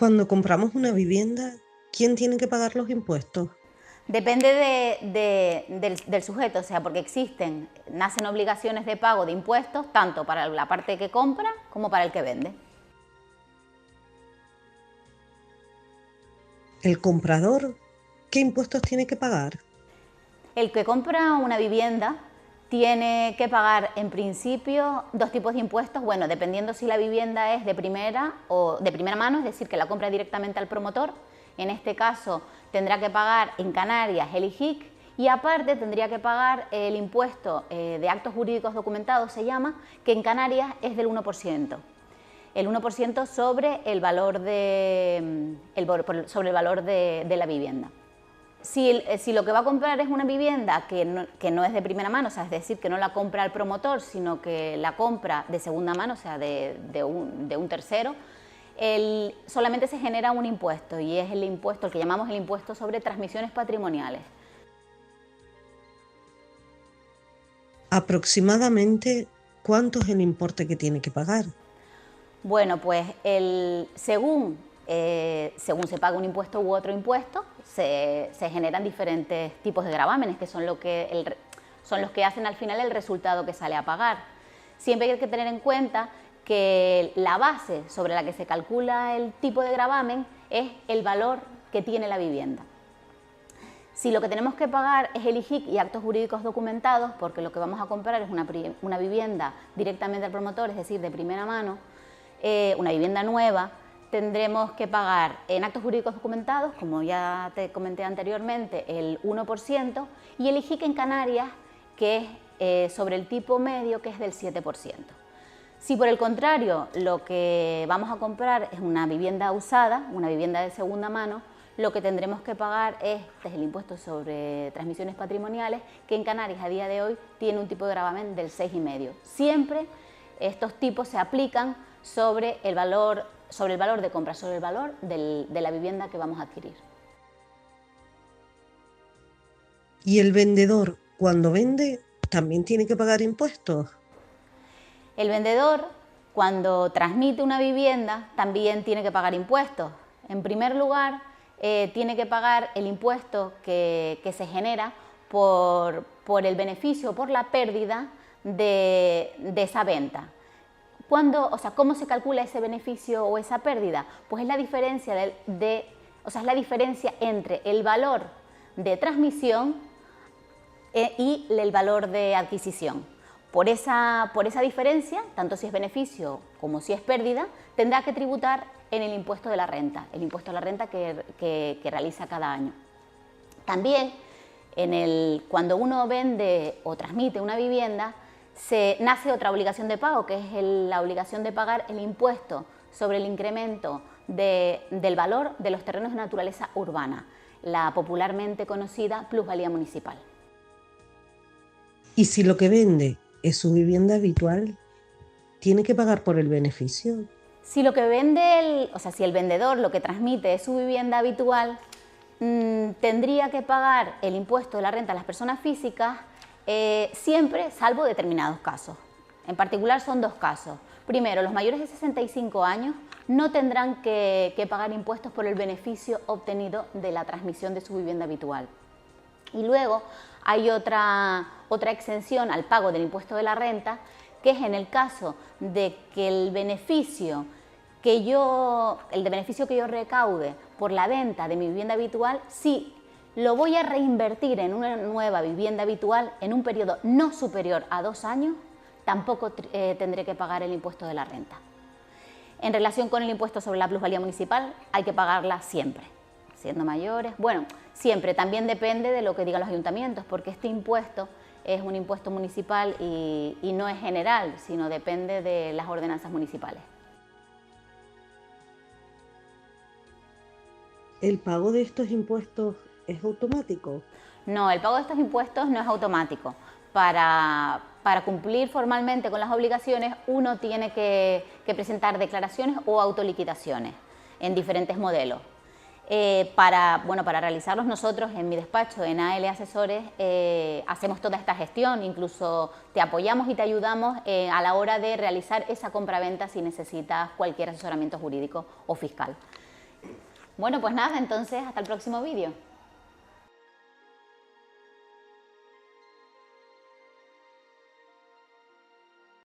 Cuando compramos una vivienda, ¿quién tiene que pagar los impuestos? Depende del sujeto, o sea, porque nacen obligaciones de pago de impuestos tanto para la parte que compra como para el que vende. ¿El comprador qué impuestos tiene que pagar? El que compra una vivienda tiene que pagar en principio dos tipos de impuestos, bueno, dependiendo si la vivienda es de primera o de primera mano, es decir, que la compra directamente al promotor. En este caso tendrá que pagar en Canarias el IJIC y aparte tendría que pagar el impuesto de actos jurídicos documentados, se llama, que en Canarias es del 1%. El 1% sobre el valor de la vivienda. Si lo que va a comprar es una vivienda que no es de primera mano, o sea, es decir, que no la compra el promotor, sino que la compra de segunda mano, o sea, de un tercero, solamente se genera un impuesto y es el impuesto, el que llamamos el impuesto sobre transmisiones patrimoniales. Aproximadamente, ¿cuánto es el importe que tiene que pagar? Bueno, pues según se paga un impuesto u otro impuesto, se generan diferentes tipos de gravámenes, que son los que hacen al final el resultado que sale a pagar. Siempre hay que tener en cuenta que la base sobre la que se calcula el tipo de gravamen es el valor que tiene la vivienda. Si lo que tenemos que pagar es el IJIC y actos jurídicos documentados, porque lo que vamos a comprar es una vivienda directamente al promotor, es decir, de primera mano, una vivienda nueva, tendremos que pagar en actos jurídicos documentados, como ya te comenté anteriormente, el 1% y el IJIC en Canarias, que es sobre el tipo medio, que es del 7%. Si por el contrario lo que vamos a comprar es una vivienda usada, una vivienda de segunda mano, lo que tendremos que pagar es el impuesto sobre transmisiones patrimoniales, que en Canarias a día de hoy tiene un tipo de gravamen del 6,5%. Siempre estos tipos se aplican sobre el valor de compra, sobre el valor de la vivienda que vamos a adquirir. ¿Y el vendedor, cuando vende, también tiene que pagar impuestos? El vendedor, cuando transmite una vivienda, también tiene que pagar impuestos. En primer lugar, tiene que pagar el impuesto que se genera por el beneficio, por la pérdida de esa venta. ¿Cómo se calcula ese beneficio o esa pérdida? Pues es la diferencia es la diferencia entre el valor de transmisión y el valor de adquisición. Por esa diferencia, tanto si es beneficio como si es pérdida, tendrá que tributar en el impuesto de la renta, que realiza cada año. También, cuando uno vende o transmite una vivienda, nace otra obligación de pago, que es la obligación de pagar el impuesto sobre el incremento del valor de los terrenos de naturaleza urbana, la popularmente conocida plusvalía municipal. ¿Y si lo que vende es su vivienda habitual, tiene que pagar por el beneficio? Si lo que vende, si el vendedor lo que transmite es su vivienda habitual, tendría que pagar el impuesto de la renta a las personas físicas siempre, salvo determinados casos. En particular son dos casos. Primero, los mayores de 65 años no tendrán que pagar impuestos por el beneficio obtenido de la transmisión de su vivienda habitual. Y luego hay otra exención al pago del impuesto de la renta, que es en el caso de que el beneficio que yo recaude por la venta de mi vivienda habitual, si lo voy a reinvertir en una nueva vivienda habitual en un periodo no superior a 2 años, tampoco tendré que pagar el impuesto de la renta. En relación con el impuesto sobre la plusvalía municipal, hay que pagarla siempre, siendo mayores. Bueno, siempre, también depende de lo que digan los ayuntamientos, porque este impuesto es un impuesto municipal y no es general, sino depende de las ordenanzas municipales. ¿El pago de estos impuestos es automático? No, el pago de estos impuestos no es automático. Para cumplir formalmente con las obligaciones, uno tiene que presentar declaraciones o autoliquidaciones en diferentes modelos. Para realizarlos nosotros en mi despacho, en AL Asesores, hacemos toda esta gestión, incluso te apoyamos y te ayudamos a la hora de realizar esa compraventa si necesitas cualquier asesoramiento jurídico o fiscal. Bueno, pues nada, entonces hasta el próximo vídeo.